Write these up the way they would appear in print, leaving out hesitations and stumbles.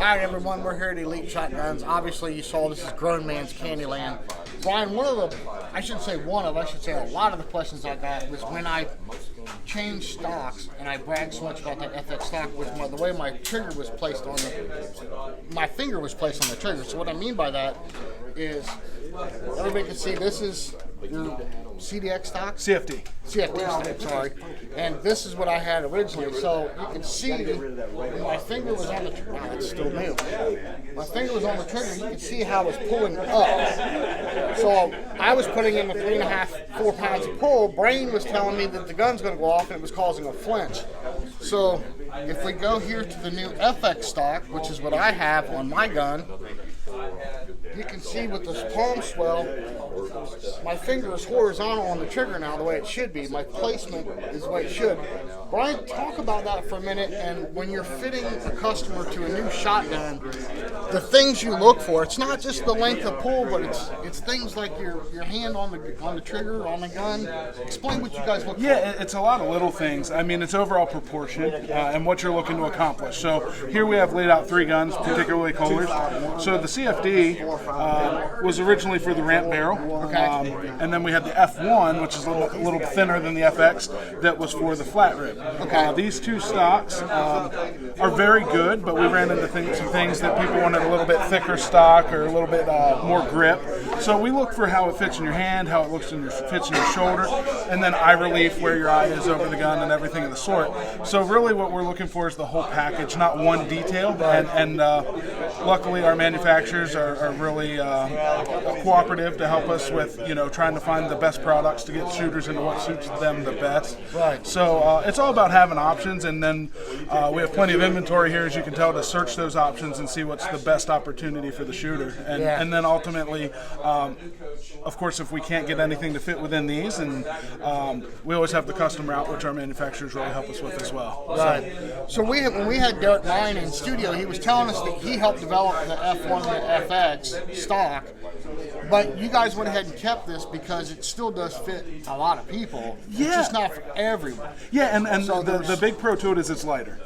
Hi everyone, we're here at Elite Shotguns. Obviously you saw this is grown man's Candyland. Brian, a lot of the questions I got was when I changed stocks, and I bragged so much about that FX stock, was the way my trigger was placed on my finger was placed on the trigger. So what I mean by that is, everybody can see this is your CDX stock? CFD stock, sorry. And this is what I had originally. So you can see when my finger was on the trigger. Wow, it's still new. My finger was on the trigger. You can see how it was pulling up. So I was putting in the 3.5, 4 pounds of pull. Brain was telling me that the gun's going to go off and it was causing a flinch. So if we go here to the new FX stock, which is what I have on my gun, you can see with this palm swell, my finger is horizontal on the trigger now the way it should be. My placement is the way it should. Brian, talk about that for a minute. And when you're fitting a customer to a new shotgun, the things you look for, it's not just the length of pull, but it's things like your hand on the trigger, on the gun. Explain what you guys look for. Yeah, it's a lot of little things. I mean, it's overall proportion and what you're looking to accomplish. So here we have laid out 3 guns, particularly Kohlers. So the CFD was originally for the ramp barrel, and then we had the F1, which is a little thinner than the FX, that was for the flat rib. These 2 stocks are very good, but we ran into some things that people wanted a little bit thicker stock or a little bit more grip. So we look for how it fits in your hand, how it fits in your shoulder, and then eye relief, where your eye is over the gun, and everything of the sort. So really what we're looking for is the whole package, not one detail. And luckily our manufacturers are really cooperative to help us with trying to find the best products to get shooters into what suits them the best. Right. So it's all about having options, and then we have plenty of inventory here, as you can tell, to search those options and see what's the best opportunity for the shooter. And then ultimately, of course, if we can't get anything to fit within these, and we always have the custom route, which our manufacturers really help us with as well. Right. So when we had Derek Ryan in studio, he was telling us that he helped develop the F1 and the FX stock, but you guys went ahead and kept this because it still does fit a lot of people. Yeah. It's just not for everyone. Yeah, and so the big pro to it is it's lighter.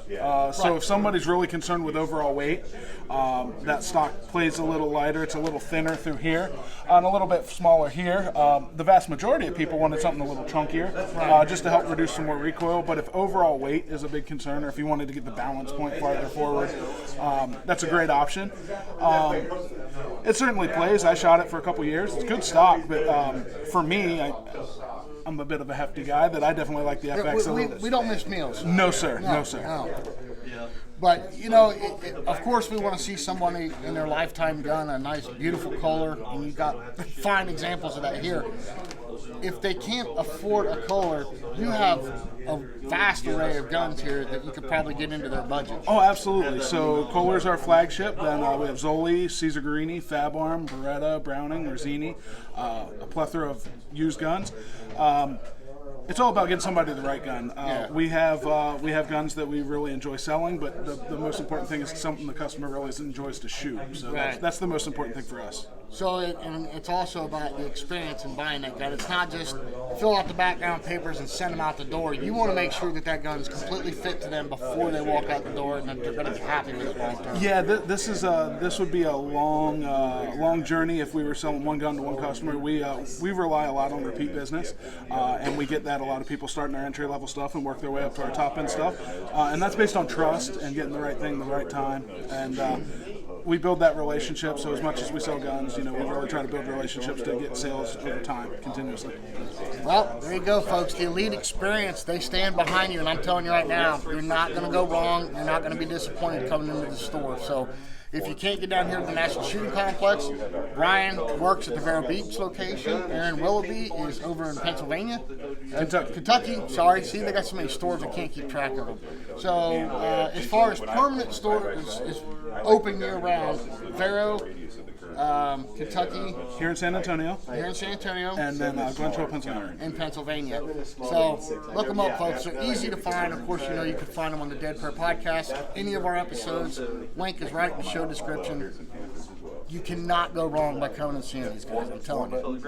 So if somebody's really concerned with overall weight, that stock plays a little lighter. It's a little thinner through here and a little bit smaller here. The vast majority of people wanted something a little chunkier, just to help reduce some more recoil. But if overall weight is a big concern, or if you wanted to get the balance point farther forward, that's a great option. It certainly plays. I shot it for a couple years. It's good stock, but for me, I'm a bit of a hefty guy that I definitely like the FX. We don't miss meals. No, sir. No, sir. No. But, of course we want to see somebody in their lifetime gun, a nice, beautiful Kohler, and you've got fine examples of that here. If they can't afford a Kohler, you have a vast array of guns here that you could probably get into their budget. Oh, absolutely. So Kohler's our flagship. Then we have Zoli, Caesar Guerini, Fab Arm, Beretta, Browning, Marzini, a plethora of used guns. It's all about getting somebody the right gun. We have guns that we really enjoy selling, but the most important thing is something the customer really enjoys to shoot. So that's the most important thing for us. So it's also about the experience in buying that gun. It's not just fill out the background papers and send them out the door. You want to make sure that gun is completely fit to them before they walk out the door, and that they're going to be happy with it long term. Yeah, this would be a long journey if we were selling one gun to one customer. We rely a lot on repeat business, and we get that a lot of people starting their entry level stuff and work their way up to our top end stuff, and that's based on trust and getting the right thing the right time. And we build that relationship. So as much as we sell guns, we really try to build relationships to get sales over time continuously. Well, there you go, folks. The Elite Experience, they stand behind you, and I'm telling you right now, you're not going to go wrong. You're not going to be disappointed coming into the store. So if you can't get down here to the National Shooting Complex, Brian works at the Vero Beach location. Aaron Willoughby is over in Pennsylvania. Kentucky, sorry. See, they got so many stores I can't keep track of them. So as far as permanent stores is open year-round, Vero, Kentucky. Here in San Antonio. And then Glencoe, Pennsylvania. In Pennsylvania. So look them up, folks. They're easy to find. Of course, you can find them on the Dead Prayer Podcast. Any of our episodes, link is right in the show description. You cannot go wrong by coming and seeing these guys, I'm telling you.